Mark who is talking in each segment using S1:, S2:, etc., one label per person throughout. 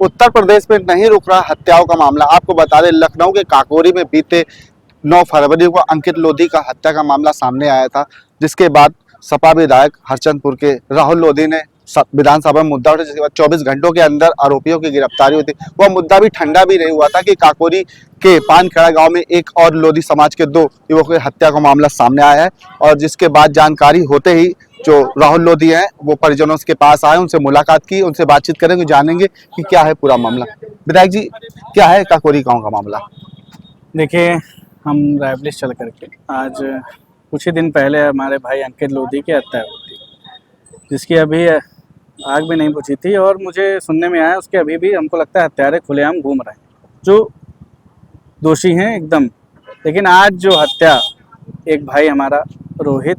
S1: उत्तर प्रदेश में नहीं रुक रहा हत्याओं का मामला। आपको बता दें, लखनऊ के काकोरी में बीते 9 फरवरी को अंकित लोधी का हत्या का मामला सामने आया था, जिसके बाद सपा विधायक हरचंदपुर के राहुल लोधी ने विधानसभा में मुद्दा उठाया, जिसके बाद 24 घंटों के अंदर आरोपियों की गिरफ्तारी हुई थी। वह मुद्दा भी ठंडा भी नहीं हुआ था कि काकोरी के पानखेड़ा गांव में एक और लोधी समाज के 2 युवकों की हत्या का मामला सामने आया है, और जिसके बाद जानकारी होते ही जो राहुल लोधी हैं वो परिजनों के पास आए, उनसे मुलाकात की, उनसे बातचीत करेंगे, जानेंगे कि क्या है पूरा मामला। विधायक जी, क्या है काकोरी गांव का मामला?
S2: देखिए, हम रायपुलिस चल करके आज कुछ ही दिन पहले हमारे भाई अंकित लोधी की हत्या हुई थी, जिसकी अभी आग भी नहीं बुझी थी, और मुझे सुनने में आया उसके अभी भी हमको लगता है हत्यारे खुलेआम घूम रहे हैं, जो दोषी हैं एकदम। लेकिन आज जो हत्या, एक भाई हमारा रोहित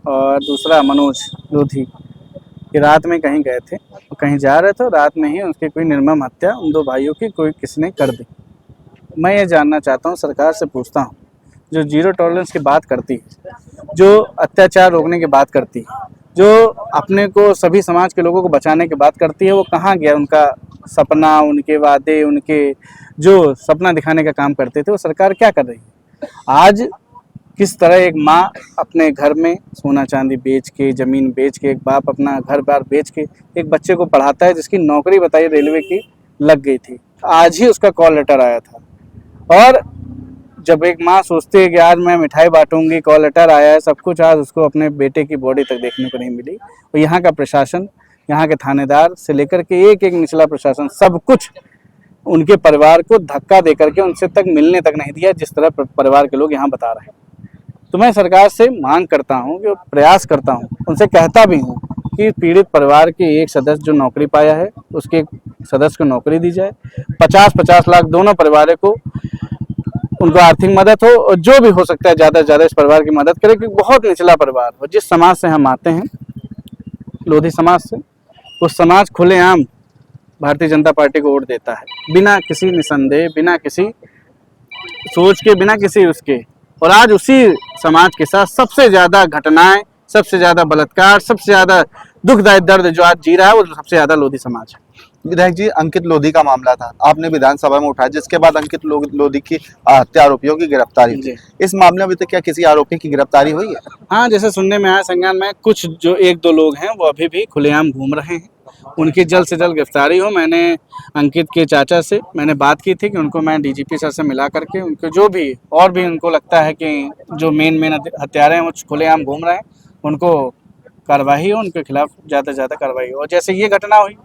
S2: और दूसरा मनोज लोधी, कि रात में कहीं गए थे, कहीं जा रहे थे, रात में ही उसकी कोई निर्मम हत्या उन 2 भाइयों की कोई किसने कर दी। मैं ये जानना चाहता हूँ, सरकार से पूछता हूँ, जो जीरो टॉलरेंस की बात करती है, जो अत्याचार रोकने की बात करती है, जो अपने को सभी समाज के लोगों को बचाने की बात करती है, वो कहाँ गया? उनका सपना, उनके वादे, उनके जो सपना दिखाने का काम करते थे, वो सरकार क्या कर रही है? आज किस तरह एक माँ अपने घर में सोना चांदी बेच के, ज़मीन बेच के, एक बाप अपना घर बार बेच के एक बच्चे को पढ़ाता है, जिसकी नौकरी बताइए रेलवे की लग गई थी, आज ही उसका कॉल लेटर आया था। और जब एक माँ सोचती है कि आज मैं मिठाई बांटूंगी, कॉल लेटर आया है, सब कुछ, आज उसको अपने बेटे की बॉडी तक देखने को नहीं मिली। और यहाँ का प्रशासन, यहाँ के थानेदार से लेकर के एक निचला प्रशासन, सब कुछ उनके परिवार को धक्का दे करके उनसे तक मिलने तक नहीं दिया, जिस तरह परिवार के लोग यहाँ बता रहे हैं। तो मैं सरकार से मांग करता हूँ, कि प्रयास करता हूँ, उनसे कहता भी हूँ कि पीड़ित परिवार के एक सदस्य जो नौकरी पाया है, उसके एक सदस्य को नौकरी दी जाए, 50-50 लाख दोनों परिवारों को उनको आर्थिक मदद हो, और जो भी हो सकता है ज़्यादा से ज़्यादा इस परिवार की मदद करें, क्योंकि बहुत निचला परिवार हो। जिस समाज से हम आते हैं, लोधी समाज से, उस समाज खुलेआम भारतीय जनता पार्टी को वोट देता है, बिना किसी निसंदेह, बिना किसी सोच के, बिना किसी उसके। और आज उसी समाज के साथ सबसे ज़्यादा घटनाएं, सबसे ज़्यादा बलात्कार, सबसे ज़्यादा दुखदायक दर्द जो आज जी रहा है, वो सबसे ज़्यादा लोधी समाज है।
S1: विधायक जी, अंकित लोधी का मामला था, आपने विधानसभा में उठाया, जिसके बाद अंकित लोधी की हत्या आरोपियों की गिरफ्तारी हुई। इस मामले में तो क्या किसी आरोपी की गिरफ्तारी हुई है?
S2: हाँ, जैसे सुनने में आया संज्ञान में, कुछ जो 1-2 लोग हैं वो अभी भी खुलेआम घूम रहे हैं, उनकी जल्द से जल्द गिरफ्तारी हो। मैंने अंकित के चाचा से मैंने बात की थी कि उनको मैं डीजीपी सर से मिला करके, उनको जो भी और भी उनको लगता है कि जो मेन हत्यारे हैं वो खुलेआम घूम रहे हैं, उनको कार्रवाई हो, उनके खिलाफ ज़्यादा से ज़्यादा कार्रवाई हो। और जैसे ये घटना हुई,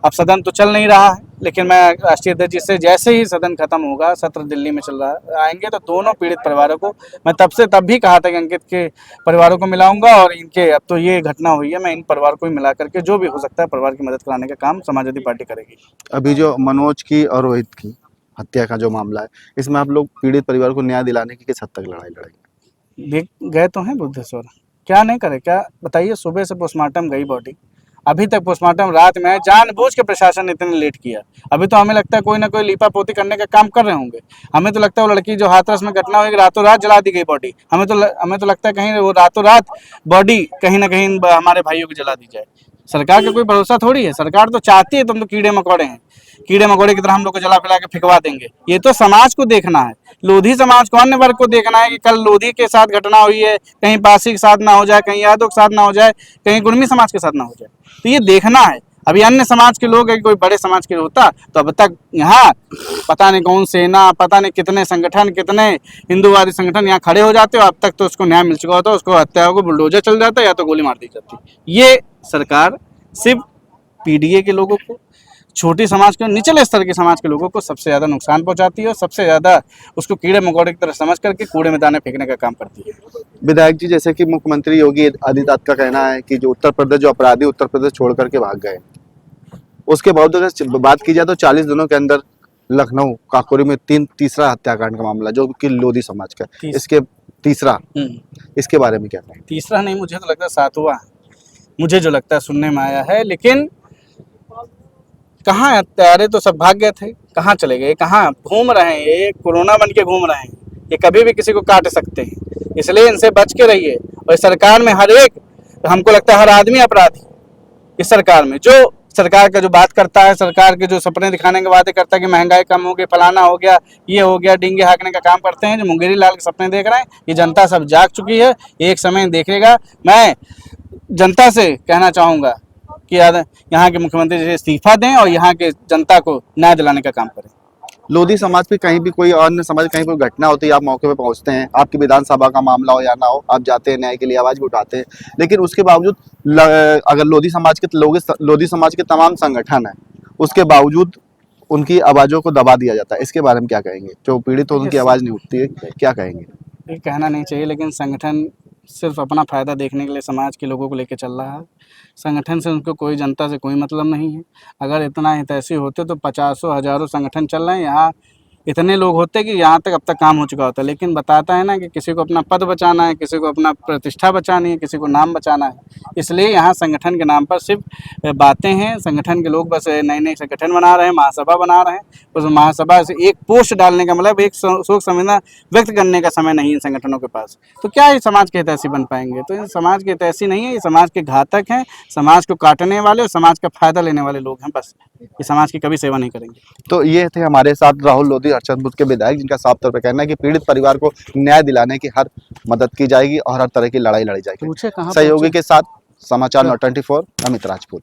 S2: अब सदन तो चल नहीं रहा है, लेकिन मैं राष्ट्रीय अध्यक्ष जी से, जैसे ही सदन खत्म होगा, सत्र दिल्ली में चल रहा है, आएंगे तो दोनों पीड़ित परिवारों को, मैं तब भी कहा था कि अंकित के परिवारों को मिलाऊंगा, और इनके, अब तो ये घटना हुई है, मैं इन परिवार को भी मिला करके जो भी हो सकता है परिवार की मदद कराने का काम समाजवादी पार्टी करेगी।
S1: अभी जो मनोज की और रोहित की हत्या का जो मामला है, इसमें आप लोग पीड़ित परिवार को न्याय दिलाने की किस हद तक लड़ाई लड़ेंगे?
S2: देख गए तो हैं बुद्धेश्वर, क्या नहीं करे, क्या बताइए? सुबह से पोस्टमार्टम गई बॉडी, अभी तक पोस्टमार्टम रात में है, जानबूझ के प्रशासन ने इतने लेट किया। अभी तो हमें लगता है कोई ना कोई लीपा पोती करने का काम कर रहे होंगे। हमें तो लगता है वो लड़की जो हाथरस में घटना हुई, रातों रात जला दी गई बॉडी। हमें तो लगता है कहीं वो रातों रात बॉडी कहीं ना कहीं हमारे भाइयों की जला दी जाए। सरकार का कोई भरोसा थोड़ी है, सरकार तो चाहती है, तुम तो कीड़े मकोड़े हैं, कीड़े मकोड़े की तरह हम लोग को जला पिला के फिकवा देंगे। ये तो समाज को देखना है, लोधी समाज को, अन्य वर्ग को देखना है कि कल लोधी के साथ घटना हुई है, कहीं पासी के साथ ना हो जाए, कहीं यादव के साथ ना हो जाए, कहीं गुरमी समाज के साथ ना हो जाए। तो ये देखना है। अभी अन्य समाज के लोग, कोई बड़े समाज के होता तो अब तक यहाँ पता नहीं कौन सेना, पता नहीं कितने संगठन, कितने हिंदूवादी संगठन यहाँ खड़े हो जाते, और अब तक तो उसको न्याय मिल चुका होता, उसको हत्याओं को बुलडोजर चल जाता, या तो गोली मार दी जाती। ये सरकार सिर्फ पीडीए के लोगों को, छोटी समाज के, निचले स्तर के समाज के लोगों को सबसे ज़्यादा नुकसान पहुंचाती है, और सबसे ज़्यादा उसको कीड़े मकोड़े की तरह समझ करके कूड़े में दाने फेंकने का काम करती है।
S1: विधायक जी, जैसे कि मुख्यमंत्री योगी आदित्यनाथ का कहना है कि जो उत्तर प्रदेश, जो अपराधी उत्तर प्रदेश छोड़ करके भाग गए, उसके बाद अगर बात की जाए तो 40 दिनों के अंदर लखनऊ काकोरी में तीसरा हत्याकांड का मामला, जो कि लोधी समाज का, इसके तीसरा, इसके बारे में क्या कहें?
S2: तीसरा नहीं, मुझे तो लगता है 7वां, मुझे जो लगता है सुनने में आया है। लेकिन कहाँ हत्यारे तो सब भाग गए थे, कहाँ चले गए, कहाँ घूम रहे हैं? ये कोरोना बन के घूम रहे हैं, ये कभी भी किसी को काट सकते हैं, इसलिए इनसे बच के रहिए। और इस सरकार में हर एक, हमको लगता है हर आदमी अपराधी इस सरकार में, जो सरकार का जो बात करता है, सरकार के जो सपने दिखाने के वादे करता है कि महंगाई कम हो गई, फलाना हो गया, ये हो गया, डींगे हाँकने का काम करते हैं। जो मुंगेरी लाल के सपने देख रहे हैं, ये जनता सब जाग चुकी है, एक समय देखेगा। मैं जनता से कहना चाहूँगा कि यहाँ के मुख्यमंत्री जी इस्तीफा दें और यहाँ के जनता को न्याय दिलाने का काम करें।
S1: लोधी समाज पे कहीं भी कोई अन्य समाज कहीं कोई घटना होती है, आप मौके पे पहुंचते हैं, आपकी विधानसभा का मामला हो या ना हो, आप जाते हैं, न्याय के लिए आवाज भी उठाते हैं, लेकिन उसके बावजूद अगर लोधी समाज के तमाम संगठन है, उसके बावजूद उनकी आवाजों को दबा दिया जाता है। इसके बारे में क्या कहेंगे? जो पीड़ित हो उनकी आवाज नहीं उठती है, क्या कहेंगे?
S2: ये कहना नहीं चाहिए, लेकिन संगठन सिर्फ अपना फ़ायदा देखने के लिए समाज के लोगों को लेकर चल रहा है। संगठन से उनको कोई, जनता से कोई मतलब नहीं है। अगर इतना हितैषी होते तो पचासों हज़ारों संगठन चल रहे हैं, यहाँ इतने लोग होते कि यहाँ तक अब तक काम हो चुका होता। लेकिन बताता है ना कि किसी को अपना पद बचाना है, किसी को अपना प्रतिष्ठा बचानी है, किसी को नाम बचाना है, इसलिए यहाँ संगठन के नाम पर सिर्फ बातें हैं। संगठन के लोग बस नए नए संगठन बना रहे हैं, महासभा बना रहे हैं। उस महासभा से एक पोस्ट डालने का मतलब एक शोक संवेदना व्यक्त करने का समय नहीं है संगठनों के पास। तो क्या ये समाज के हितैषी बन पाएंगे? तो ये समाज के हितैषी नहीं है, ये समाज के घातक हैं, समाज को काटने वाले और समाज का फायदा लेने वाले लोग हैं। बस ये समाज की कभी सेवा नहीं करेंगे।
S1: तो ये थे हमारे साथ राहुल लोधी, हरचंदपुर के विधायक, जिनका साफ तौर पर कहना है कि पीड़ित परिवार को न्याय दिलाने की हर मदद की जाएगी और हर तरह की लड़ाई लड़ी जाएगी।
S2: पूछे कहाँ
S1: सहयोगी के साथ समाचार 24 अमित राजपूत।